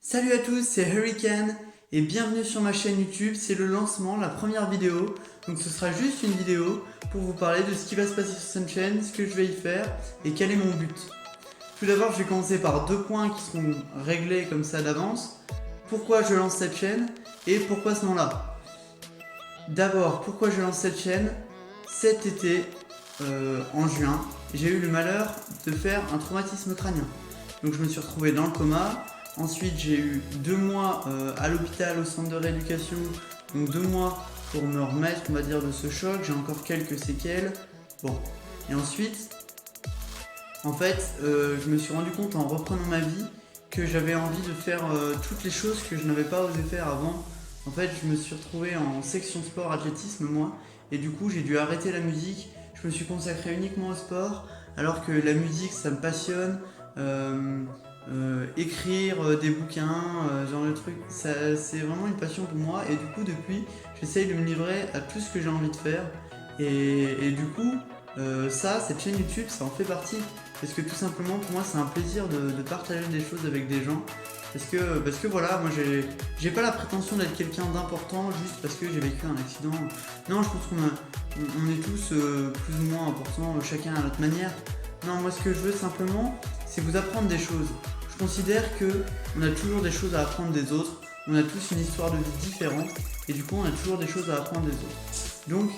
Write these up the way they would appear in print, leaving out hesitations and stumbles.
Salut à tous, c'est Hurricane et bienvenue sur ma chaîne YouTube. C'est le lancement, la première vidéo. Donc ce sera juste une vidéo pour vous parler de ce qui va se passer sur cette chaîne, ce que je vais y faire et quel est mon but. Tout d'abord, je vais commencer par deux points qui seront réglés comme ça d'avance. Pourquoi je lance cette chaîne et pourquoi ce nom-là. D'abord, pourquoi je lance cette chaîne. Cet été, en juin, j'ai eu le malheur de faire un traumatisme crânien. Donc je me suis retrouvé dans le coma. Ensuite, j'ai eu 2 mois à l'hôpital, au centre de rééducation, donc 2 mois pour me remettre, on va dire, de ce choc. J'ai encore quelques séquelles. Bon, et ensuite, en fait, je me suis rendu compte en reprenant ma vie que j'avais envie de faire toutes les choses que je n'avais pas osé faire avant. En fait, je me suis retrouvé en section sport athlétisme, moi, et du coup, j'ai dû arrêter la musique. Je me suis consacré uniquement au sport, alors que la musique, ça me passionne. Écrire des bouquins, genre de trucs, c'est vraiment une passion pour moi et du coup depuis j'essaye de me livrer à tout ce que j'ai envie de faire et du coup cette chaîne YouTube ça en fait partie parce que tout simplement pour moi c'est un plaisir de partager des choses avec des gens parce que voilà, moi j'ai pas la prétention d'être quelqu'un d'important juste parce que j'ai vécu un accident. Non, je pense qu'on est tous plus ou moins importants, chacun à notre manière. Non, moi ce que je veux simplement c'est vous apprendre des choses. Je considère qu'on a toujours des choses à apprendre des autres, on a tous une histoire de vie différente et du coup on a toujours des choses à apprendre des autres. Donc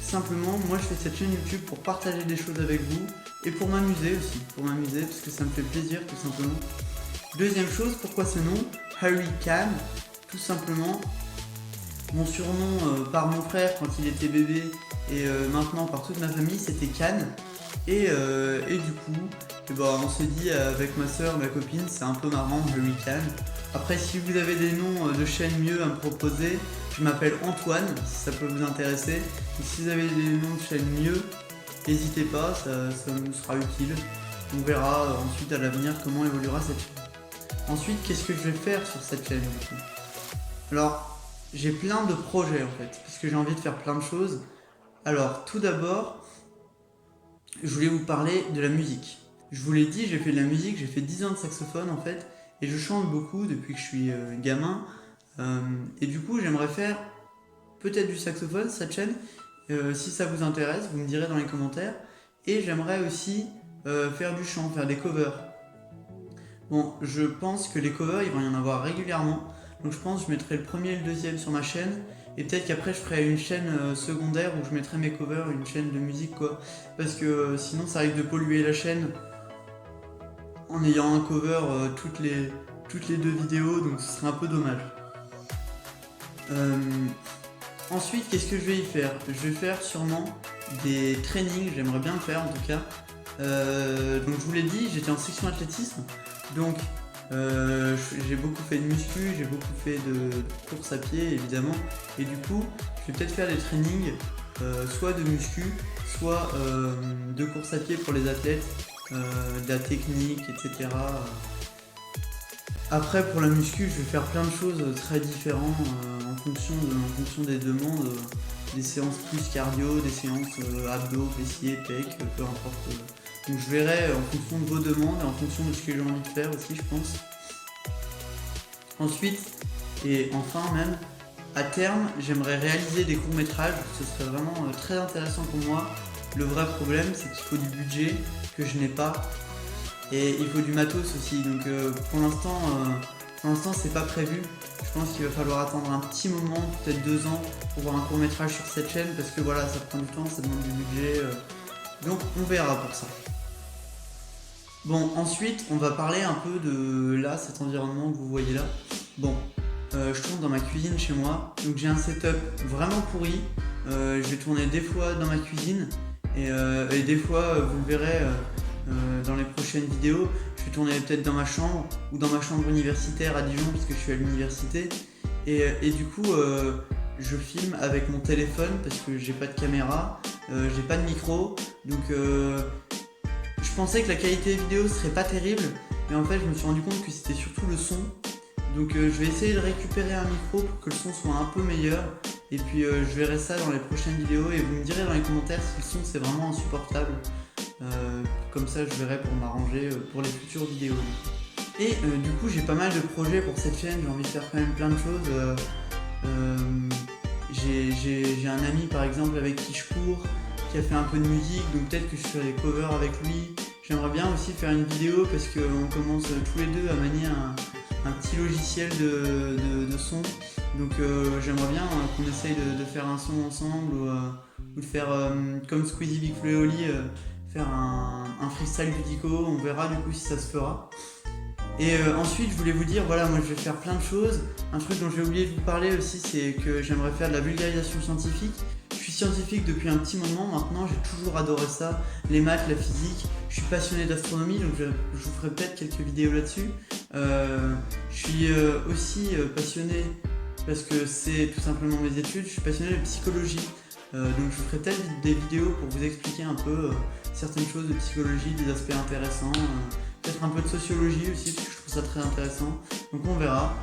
simplement moi je fais cette chaîne YouTube pour partager des choses avec vous et pour m'amuser aussi, parce que ça me fait plaisir tout simplement. Deuxième chose, pourquoi ce nom Hurricane? Tout simplement, mon surnom par mon frère quand il était bébé et maintenant par toute ma famille c'était Can. Et du coup, on s'est dit avec ma soeur, ma copine, c'est un peu marrant, Hurricane. Après, si vous avez des noms de chaînes mieux à me proposer, je m'appelle Antoine, si ça peut vous intéresser. Et si vous avez des noms de chaînes mieux, n'hésitez pas, ça me sera utile. On verra ensuite à l'avenir comment évoluera cette chaîne. Ensuite, qu'est-ce que je vais faire sur cette chaîne du coup? Alors, j'ai plein de projets en fait, parce que j'ai envie de faire plein de choses. Alors, tout d'abord, je voulais vous parler de la musique. Je vous l'ai dit, j'ai fait de la musique, j'ai fait 10 ans de saxophone en fait, et je chante beaucoup depuis que je suis gamin. Et du coup, j'aimerais faire peut-être du saxophone, cette chaîne. Si ça vous intéresse, vous me direz dans les commentaires. Et j'aimerais aussi faire du chant, faire des covers. Bon, je pense que les covers, il va y en avoir régulièrement. Donc je pense que je mettrai le premier et le deuxième sur ma chaîne. Et peut-être qu'après je ferai une chaîne secondaire où je mettrai mes covers, une chaîne de musique quoi. Parce que sinon ça risque de polluer la chaîne en ayant un cover toutes les 2 vidéos, donc ce serait un peu dommage. Ensuite, qu'est-ce que je vais y faire? Je vais faire sûrement des trainings, j'aimerais bien le faire en tout cas. Donc je vous l'ai dit, j'étais en section athlétisme, donc j'ai beaucoup fait de muscu, j'ai beaucoup fait de course à pied évidemment, et du coup je vais peut-être faire des trainings soit de muscu, soit de course à pied pour les athlètes, de la technique, etc. Après pour la muscu je vais faire plein de choses très différentes en fonction des demandes, des séances plus cardio, des séances abdos, fessiers, pecs, peu importe. Donc je verrai en fonction de vos demandes et en fonction de ce que j'ai envie de faire aussi je pense. Ensuite, et enfin même, à terme, j'aimerais réaliser des courts-métrages, ce serait vraiment très intéressant pour moi. Le vrai problème c'est qu'il faut du budget que je n'ai pas et il faut du matos aussi, donc pour l'instant c'est pas prévu. Je pense qu'il va falloir attendre un petit moment, peut-être 2 ans, pour voir un court-métrage sur cette chaîne parce que voilà, ça prend du temps, ça demande du budget, donc on verra pour ça. Bon, ensuite, on va parler un peu de là, cet environnement que vous voyez là. Bon, je tourne dans ma cuisine chez moi, donc j'ai un setup vraiment pourri. Je vais tourner des fois dans ma cuisine et des fois, vous le verrez dans les prochaines vidéos, je vais tourner peut-être dans ma chambre ou dans ma chambre universitaire à Dijon parce que je suis à l'université. Et du coup, je filme avec mon téléphone parce que j'ai pas de caméra, j'ai pas de micro, donc je pensais que la qualité vidéo serait pas terrible, mais en fait je me suis rendu compte que c'était surtout le son. Donc je vais essayer de récupérer un micro pour que le son soit un peu meilleur. Et puis je verrai ça dans les prochaines vidéos et vous me direz dans les commentaires si le son c'est vraiment insupportable. Comme ça je verrai pour m'arranger pour les futures vidéos. Et du coup j'ai pas mal de projets pour cette chaîne, j'ai envie de faire quand même plein de choses. J'ai un ami par exemple avec qui je cours, qui a fait un peu de musique, donc peut-être que je ferai des covers avec lui. J'aimerais bien aussi faire une vidéo parce qu'on commence tous les deux à manier un petit logiciel de son. Donc j'aimerais bien qu'on essaye de faire un son ensemble ou de faire comme Squeezie Big Flo et Oli, faire un freestyle du Dico. On verra du coup si ça se fera. Et ensuite, je voulais vous dire, voilà, moi je vais faire plein de choses. Un truc dont j'ai oublié de vous parler aussi, c'est que j'aimerais faire de la vulgarisation scientifique. Je suis scientifique depuis un petit moment maintenant, j'ai toujours adoré ça, les maths, la physique. Je suis passionné d'astronomie, donc je vous ferai peut-être quelques vidéos là-dessus. Je suis aussi passionné, parce que c'est tout simplement mes études, je suis passionné de psychologie. Donc je vous ferai peut-être des vidéos pour vous expliquer un peu certaines choses de psychologie, des aspects intéressants. Peut-être un peu de sociologie aussi, parce que je trouve ça très intéressant. Donc on verra.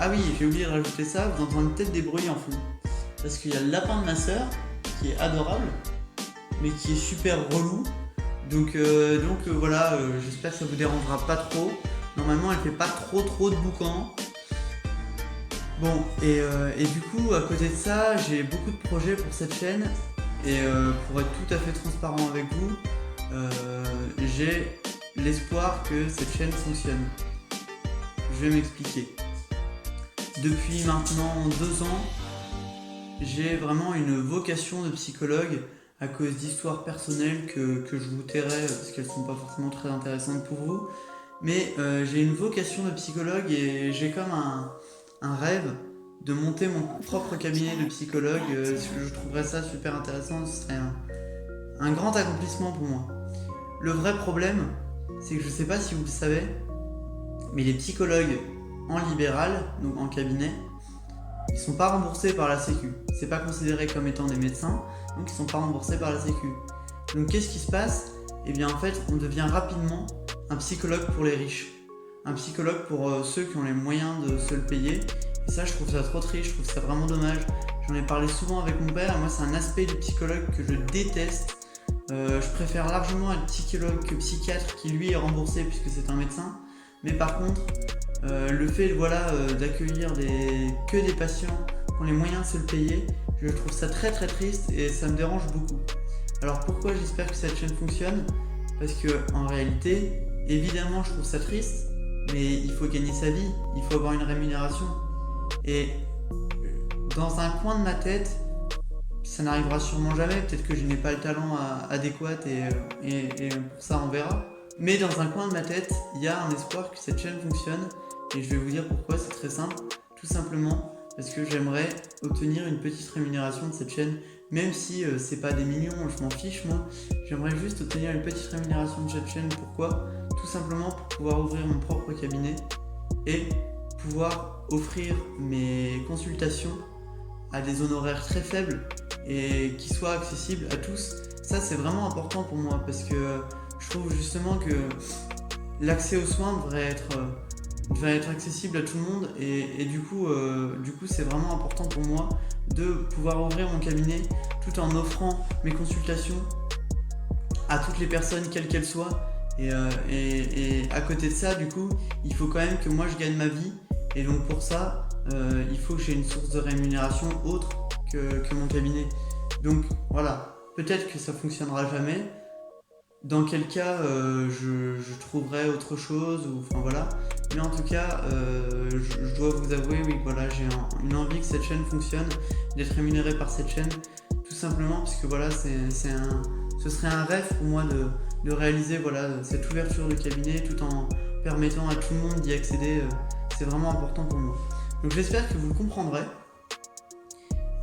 Ah oui, j'ai oublié de rajouter ça, vous entendez peut-être des bruits en fond. Parce qu'il y a le lapin de ma soeur, qui est adorable, mais qui est super relou. Donc voilà, j'espère que ça vous dérangera pas trop. Normalement elle fait pas trop de boucan. Bon, et du coup, à côté de ça, j'ai beaucoup de projets pour cette chaîne. Et pour être tout à fait transparent avec vous, j'ai l'espoir que cette chaîne fonctionne. Je vais m'expliquer. Depuis maintenant 2 ans, j'ai vraiment une vocation de psychologue à cause d'histoires personnelles que je vous tairai parce qu'elles ne sont pas forcément très intéressantes pour vous. Mais j'ai une vocation de psychologue et j'ai comme un rêve de monter mon propre cabinet de psychologue. Je trouverais ça super intéressant, ce serait un grand accomplissement pour moi. Le vrai problème, c'est que je ne sais pas si vous le savez, mais les psychologues en libéral, donc en cabinet, ils sont pas remboursés par la Sécu. C'est pas considéré comme étant des médecins, donc ils sont pas remboursés par la Sécu. Donc qu'est-ce qui se passe? Eh bien en fait, on devient rapidement un psychologue pour les riches. Un psychologue pour ceux qui ont les moyens de se le payer. Et ça, je trouve ça trop triste, je trouve ça vraiment dommage. J'en ai parlé souvent avec mon père, et moi c'est un aspect du psychologue que je déteste. Je préfère largement être psychologue que psychiatre qui lui est remboursé puisque c'est un médecin. Mais par contre, le fait d'accueillir que des patients qui ont les moyens de se le payer, je trouve ça très triste et ça me dérange beaucoup. Alors pourquoi j'espère que cette chaîne fonctionne? Parce que en réalité, évidemment je trouve ça triste, mais il faut gagner sa vie, il faut avoir une rémunération. Et dans un coin de ma tête, ça n'arrivera sûrement jamais, peut-être que je n'ai pas le talent adéquat et pour ça on verra. Mais dans un coin de ma tête, il y a un espoir que cette chaîne fonctionne et je vais vous dire pourquoi, c'est très simple. Tout simplement parce que j'aimerais obtenir une petite rémunération de cette chaîne, même si c'est pas des millions, je m'en fiche moi. J'aimerais juste obtenir une petite rémunération de cette chaîne. Pourquoi? Tout simplement pour pouvoir ouvrir mon propre cabinet et pouvoir offrir mes consultations à des honoraires très faibles et qui soient accessibles à tous. Ça c'est vraiment important pour moi parce que je trouve justement que l'accès aux soins devrait être accessible à tout le monde et du coup c'est vraiment important pour moi de pouvoir ouvrir mon cabinet tout en offrant mes consultations à toutes les personnes quelles qu'elles soient et à côté de ça du coup il faut quand même que moi je gagne ma vie et donc pour ça il faut que j'ai une source de rémunération autre que mon cabinet. Donc voilà, peut-être que ça fonctionnera jamais. Dans quel cas je trouverai autre chose ou enfin voilà. Mais en tout cas je dois vous avouer oui voilà j'ai une envie que cette chaîne fonctionne, d'être rémunéré par cette chaîne, tout simplement parce que voilà ce serait un rêve pour moi de réaliser voilà cette ouverture de cabinet tout en permettant à tout le monde d'y accéder. C'est vraiment important pour moi. Donc j'espère que vous le comprendrez.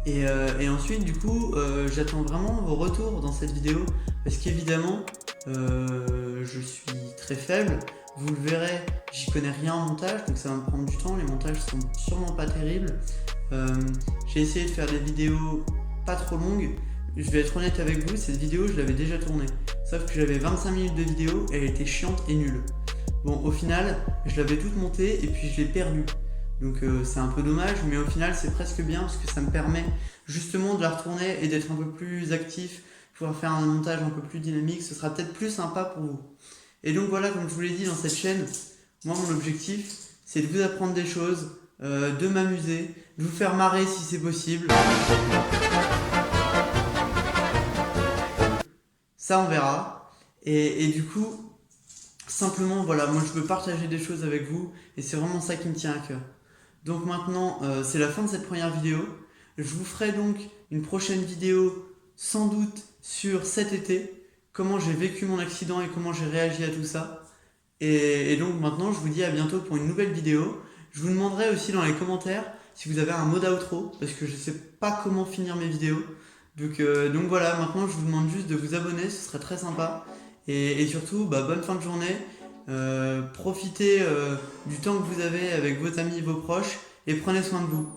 Et ensuite du coup j'attends vraiment vos retours dans cette vidéo parce qu'évidemment je suis très faible, vous le verrez, j'y connais rien en montage donc ça va me prendre du temps, les montages sont sûrement pas terribles. J'ai essayé de faire des vidéos pas trop longues, je vais être honnête avec vous, cette vidéo je l'avais déjà tournée, sauf que j'avais 25 minutes de vidéo et elle était chiante et nulle. Bon au final je l'avais toute montée et puis je l'ai perdue. Donc c'est un peu dommage, mais au final c'est presque bien parce que ça me permet justement de la retourner et d'être un peu plus actif, pouvoir faire un montage un peu plus dynamique, ce sera peut-être plus sympa pour vous. Et donc voilà, comme je vous l'ai dit dans cette chaîne, Moi, mon objectif, c'est de vous apprendre des choses, de m'amuser, de vous faire marrer si c'est possible. Ça, on verra. Et du coup, simplement, voilà, moi je veux partager des choses avec vous et c'est vraiment ça qui me tient à cœur. Donc maintenant, c'est la fin de cette première vidéo. Je vous ferai donc une prochaine vidéo, sans doute sur cet été, comment j'ai vécu mon accident et comment j'ai réagi à tout ça. Et donc maintenant, je vous dis à bientôt pour une nouvelle vidéo. Je vous demanderai aussi dans les commentaires si vous avez un mot d'outro, parce que je sais pas comment finir mes vidéos. Donc voilà, maintenant je vous demande juste de vous abonner, ce serait très sympa. Et surtout, bah, bonne fin de journée. Profitez du temps que vous avez avec vos amis, vos proches, et prenez soin de vous.